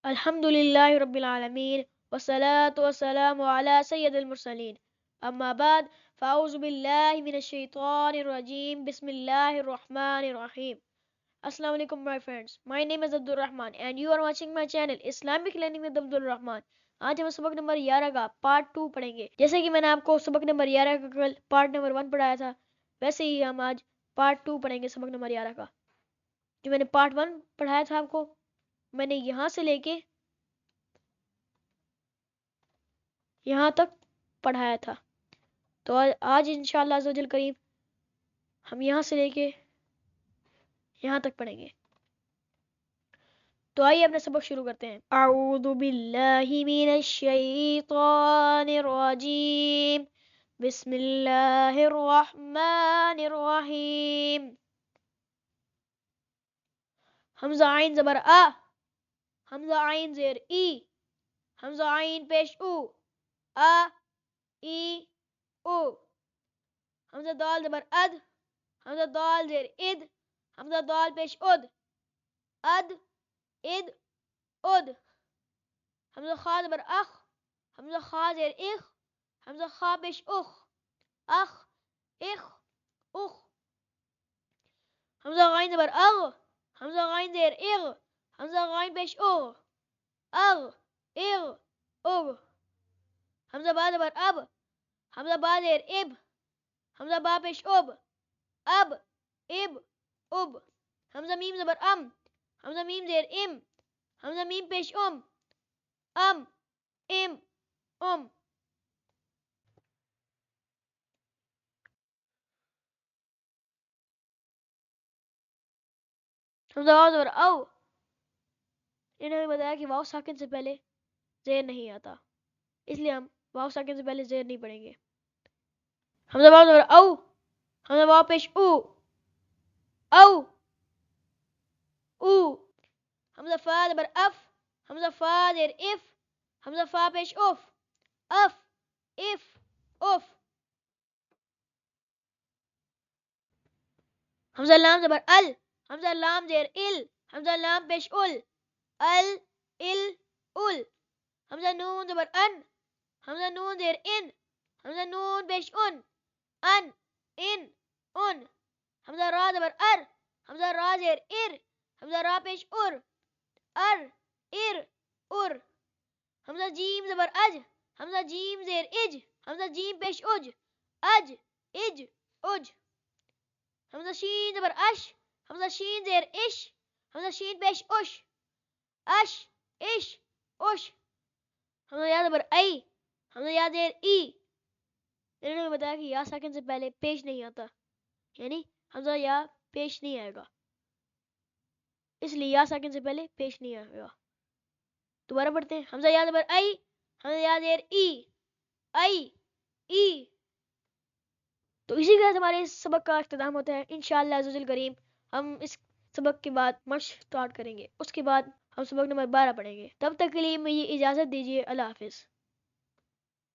الحمدللہ رب العالمین والصلاة والسلام علی سید المرسلین اما بعد فاعوذ باللہ من الشیطان الرجیم بسم اللہ الرحمن الرحیم. السلام علیکم my friends. My name is عبد الرحمن and you are watching my channel Islamic Learning with عبد الرحمن. آج ہم سبق نمبر 11 کا پارٹ 2 پڑھیں گے. جیسے کہ میں نے آپ کو سبق نمبر 11 کا کل پارٹ نمبر 1 پڑھایا تھا، ویسے ہی ہم آج پارٹ 2 پڑھیں گے سبق نمبر 11 کا. جو میں نے پارٹ 1 پڑھایا تھا آپ کو، میں نے یہاں سے لے کے یہاں تک پڑھایا تھا. تو آج انشاءاللہ عز و جل کریم ہم یہاں سے لے کے یہاں تک پڑھیں گے. تو آئیے اپنا سبق شروع کرتے ہیں. اعوذ باللہ من الشیطان الرجیم بسم اللہ الرحمن الرحیم. حمزہ عین زبر آ، حمزہ عین زیر ای، حمزہ عین پیش او، آ ای او. حمزہ دال زبر اد، حمزہ دال زیر اد، حمزہ دال پیش اد، اد اد اد. حمزہ خا زبر اخ، حمزہ خا زیر اخ، حمزہ خا پیش اخ، اخ اخ اخ. حمزہ غین زبر اغ، حمزہ غین زیر اغ، حمزہ غین پیش اغ، اغ اغ اغ. حمزہ با زبر اب، حمزہ با زیر اب، حمزہ با پیش اب، اب اب اب. حمزہ میم زبر ام، حمزہ میم زیر ام، حمزہ میم پیش ام، ام ام ام. حمزہ واو زبر او. انہوں نے بتایا کہ واو ساکن سے پہلے زیر نہیں آتا، اس لیے ہم واو ساکن سے پہلے زیر نہیں پڑھیں گے. حمزہ واو زبر او، حمزہ واو پیش او، او او. حمزہ فا زبر اف، حمزہ فا زیر اف، حمزہ فا پیش اف، اف اف اف. حمزہ لام زبر ال، حمزہ لام زیر ال، حمزہ لام پیش ال، ال ال ال. حمزہ نون زبر ان، حمزہ نون زیر ان، حمزہ نون پیش ان، ان ان ان. حمزہ را زبر ار، حمزہ را زیر ار، حمزہ را پیش ار، ار ار ار. حمزہ جیم زبر اج، حمزہ جیم زیر اج، حمزہ جیم پیش اج، اج اج اج. حمزہ شین زبر اش، حمزہ شین زیر اش، حمزہ شین پیش اش، اش اش اش. حمزہ یا زبر ای، حمزہ یا زیر ای. انہوں نے بتایا کہ یا ساکن سے پہلے پیش نہیں آتا، یعنی حمزہ یا پیش نہیں آئے گا، اس لیے یا ساکن سے پہلے پیش نہیں آئے گا. دوبارہ پڑھتے ہیں. حمزہ یا زبر ای، حمزہ یا زیر ای، ای ای. تو اسی کے ساتھ ہمارے اس سبق کا اختتام ہوتا ہے. انشاءاللہ عز و جل کریم ہم اس سبق کے بعد مشق سٹارٹ کریں گے، اس کے بعد ہم سبق نمبر 12 پڑھیں گے. تب تک کے لیے مجھے اجازت دیجیے. اللہ حافظ.